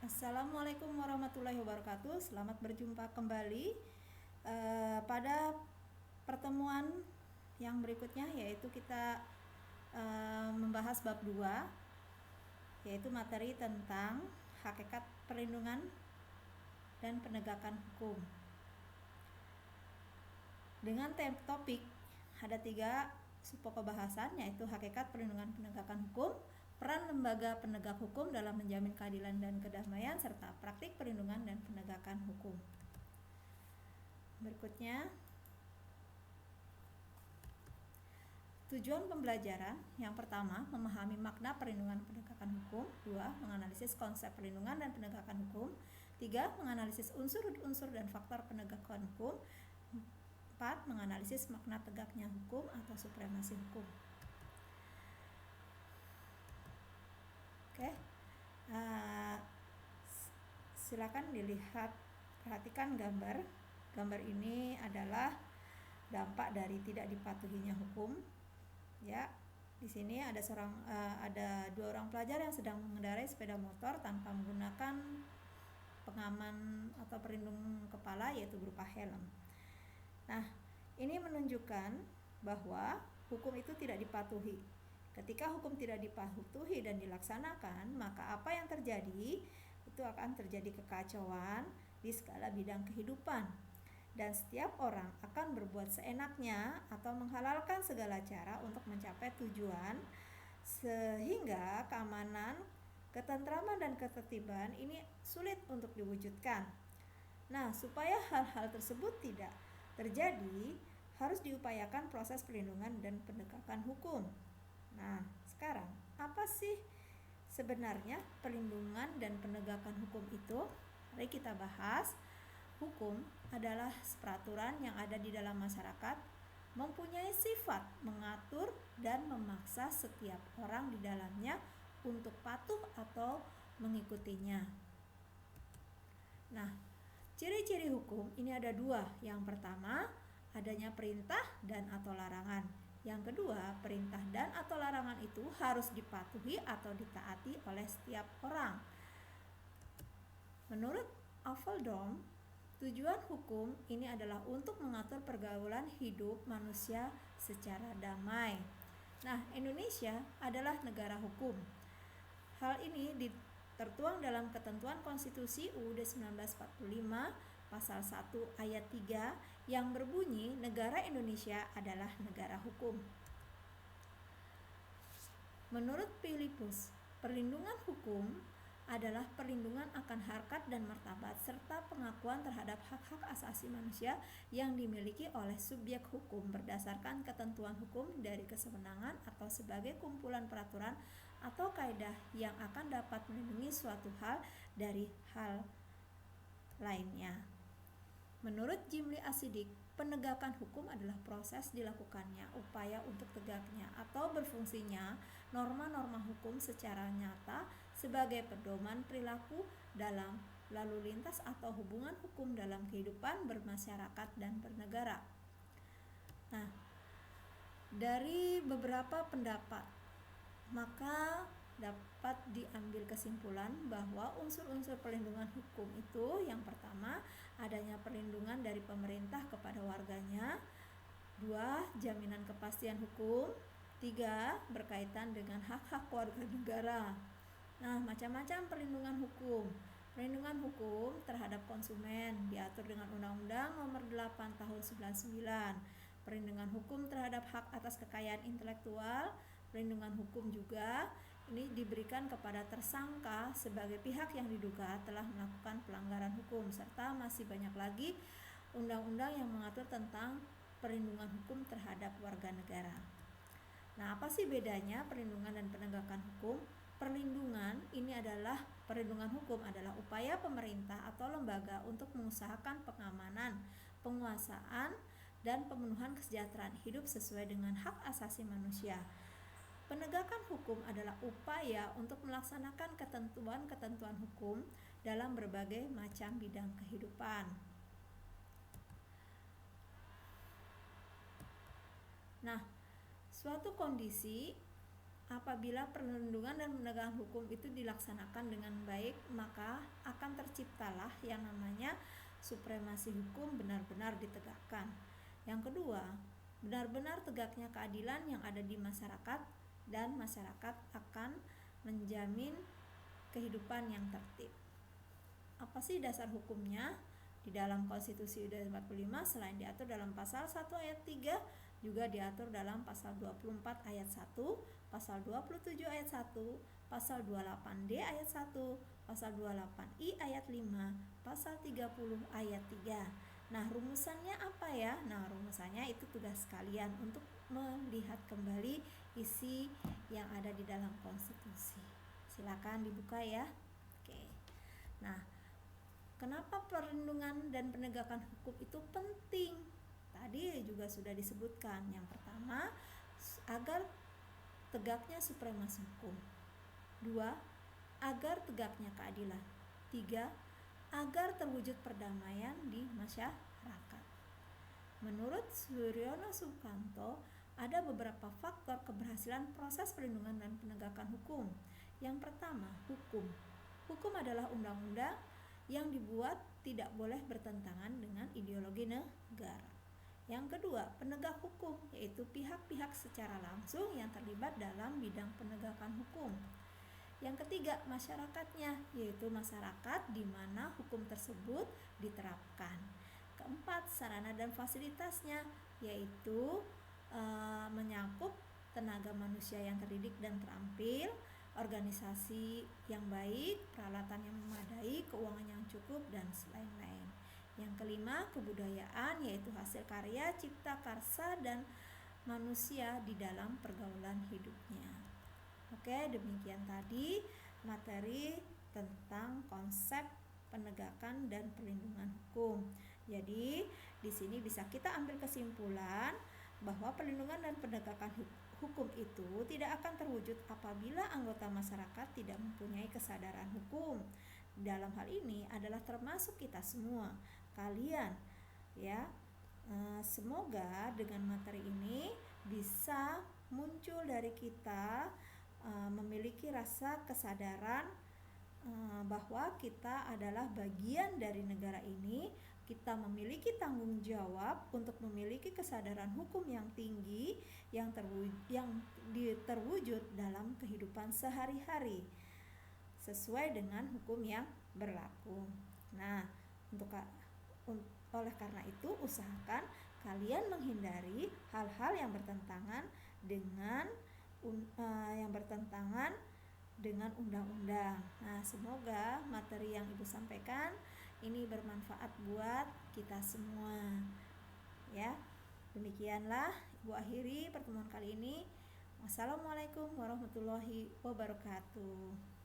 Assalamualaikum warahmatullahi wabarakatuh. Selamat berjumpa kembali pada pertemuan yang berikutnya, yaitu kita membahas bab 2, yaitu materi tentang hakikat perlindungan dan penegakan hukum. Dengan topik ada 3 pokok bahasan, yaitu hakikat perlindungan penegakan hukum, peran lembaga penegak hukum dalam menjamin keadilan dan kedamaian, serta praktik perlindungan dan penegakan hukum. Berikutnya, tujuan pembelajaran. Yang pertama, memahami makna perlindungan dan penegakan hukum. 2. Menganalisis konsep perlindungan dan penegakan hukum. 3. Menganalisis unsur-unsur dan faktor penegakan hukum. 4. Menganalisis makna tegaknya hukum atau supremasi hukum. Oke, silakan dilihat, perhatikan gambar. Gambar ini adalah dampak dari tidak dipatuhinya hukum. Ya, di sini ada 2 orang pelajar yang sedang mengendarai sepeda motor tanpa menggunakan pengaman atau pelindung kepala, yaitu berupa helm. Nah, ini menunjukkan bahwa hukum itu tidak dipatuhi. Ketika hukum tidak dipatuhi dan dilaksanakan, maka apa yang terjadi? Itu akan terjadi kekacauan di segala bidang kehidupan. Dan setiap orang akan berbuat seenaknya atau menghalalkan segala cara untuk mencapai tujuan, sehingga keamanan, ketentraman, dan ketertiban ini sulit untuk diwujudkan. Nah, supaya hal-hal tersebut tidak terjadi, harus diupayakan proses perlindungan dan penegakan hukum. Nah, sekarang apa sih sebenarnya perlindungan dan penegakan hukum itu? Mari kita bahas. Hukum adalah peraturan yang ada di dalam masyarakat, mempunyai sifat mengatur dan memaksa setiap orang di dalamnya untuk patuh atau mengikutinya. Nah, ciri-ciri hukum ini ada 2. Yang pertama, adanya perintah dan atau larangan. Yang kedua, perintah dan atau larangan itu harus dipatuhi atau ditaati oleh setiap orang. Menurut Aveldom, tujuan hukum ini adalah untuk mengatur pergaulan hidup manusia secara damai. Nah, Indonesia adalah negara hukum. Hal ini tertuang dalam ketentuan Konstitusi UUD 1945 Pasal 1 ayat 3 yang berbunyi, negara Indonesia adalah negara hukum. Menurut Philippus, perlindungan hukum adalah perlindungan akan harkat dan martabat serta pengakuan terhadap hak-hak asasi manusia yang dimiliki oleh subjek hukum berdasarkan ketentuan hukum dari kesewenangan atau sebagai kumpulan peraturan atau kaidah yang akan dapat melindungi suatu hal dari hal lainnya. Menurut Jimli Asidik, penegakan hukum adalah proses dilakukannya upaya untuk tegaknya atau berfungsinya norma-norma hukum secara nyata sebagai pedoman perilaku dalam lalu lintas atau hubungan hukum dalam kehidupan bermasyarakat dan bernegara. Nah, dari beberapa pendapat, maka dapat diambil kesimpulan bahwa unsur-unsur perlindungan hukum itu, yang pertama, adanya perlindungan dari pemerintah kepada warganya. 2. Jaminan kepastian hukum. 3. Berkaitan dengan hak-hak warga negara. Nah, macam-macam perlindungan hukum. Perlindungan hukum terhadap konsumen diatur dengan Undang-Undang Nomor 8 Tahun 99. Perlindungan hukum terhadap hak atas kekayaan intelektual. Perlindungan hukum juga ini diberikan kepada tersangka sebagai pihak yang diduga telah melakukan pelanggaran hukum, serta masih banyak lagi undang-undang yang mengatur tentang perlindungan hukum terhadap warga negara. Nah, apa sih bedanya perlindungan dan penegakan hukum? Perlindungan hukum adalah upaya pemerintah atau lembaga untuk mengusahakan pengamanan, penguasaan, dan pemenuhan kesejahteraan hidup sesuai dengan hak asasi manusia. Penegakan hukum adalah upaya untuk melaksanakan ketentuan-ketentuan hukum dalam berbagai macam bidang kehidupan. Nah, suatu kondisi apabila perlindungan dan penegakan hukum itu dilaksanakan dengan baik, maka akan terciptalah yang namanya supremasi hukum benar-benar ditegakkan. Yang kedua, benar-benar tegaknya keadilan yang ada di masyarakat, dan masyarakat akan menjamin kehidupan yang tertib. Apa sih dasar hukumnya? Di dalam Konstitusi UUD 45 selain diatur dalam pasal 1 ayat 3, juga diatur dalam pasal 24 ayat 1, pasal 27 ayat 1, pasal 28D ayat 1, pasal 28I ayat 5, pasal 30 ayat 3. Nah, rumusannya apa ya? Nah, rumusannya itu tugas kalian untuk melihat kembali isi yang ada di dalam konstitusi. Silakan dibuka ya. Oke. Nah, kenapa perlindungan dan penegakan hukum itu penting? Tadi juga sudah disebutkan. Yang pertama, agar tegaknya supremasi hukum. 2, agar tegaknya keadilan. 3, agar terwujud perdamaian di masyarakat. Menurut Suryono Sukanto, ada beberapa faktor keberhasilan proses perlindungan dan penegakan hukum. Yang pertama, hukum. Hukum adalah undang-undang yang dibuat tidak boleh bertentangan dengan ideologi negara. Yang kedua, penegak hukum, yaitu pihak-pihak secara langsung yang terlibat dalam bidang penegakan hukum. Yang ketiga, masyarakatnya, yaitu masyarakat di mana hukum tersebut diterapkan. Keempat, sarana dan fasilitasnya, yaitu menyangkut tenaga manusia yang terdidik dan terampil, organisasi yang baik, peralatan yang memadai, keuangan yang cukup, dan lain-lain. Yang kelima, kebudayaan, yaitu hasil karya, cipta karsa, dan manusia di dalam pergaulan hidupnya. Oke, demikian tadi materi tentang konsep penegakan dan perlindungan hukum. Jadi, di sini bisa kita ambil kesimpulan bahwa perlindungan dan penegakan hukum itu tidak akan terwujud apabila anggota masyarakat tidak mempunyai kesadaran hukum. Dalam hal ini adalah termasuk kita semua, kalian ya. Semoga dengan materi ini bisa muncul dari kita memiliki rasa kesadaran bahwa kita adalah bagian dari negara ini. Kita memiliki tanggung jawab untuk memiliki kesadaran hukum yang tinggi yang terwujud dalam kehidupan sehari-hari sesuai dengan hukum yang berlaku. Nah, oleh karena itu usahakan kalian menghindari hal-hal yang bertentangan dengan undang-undang. Nah, semoga materi yang Ibu sampaikan ini bermanfaat buat kita semua. Ya, demikianlah Ibu akhiri pertemuan kali ini. Wassalamualaikum warahmatullahi wabarakatuh.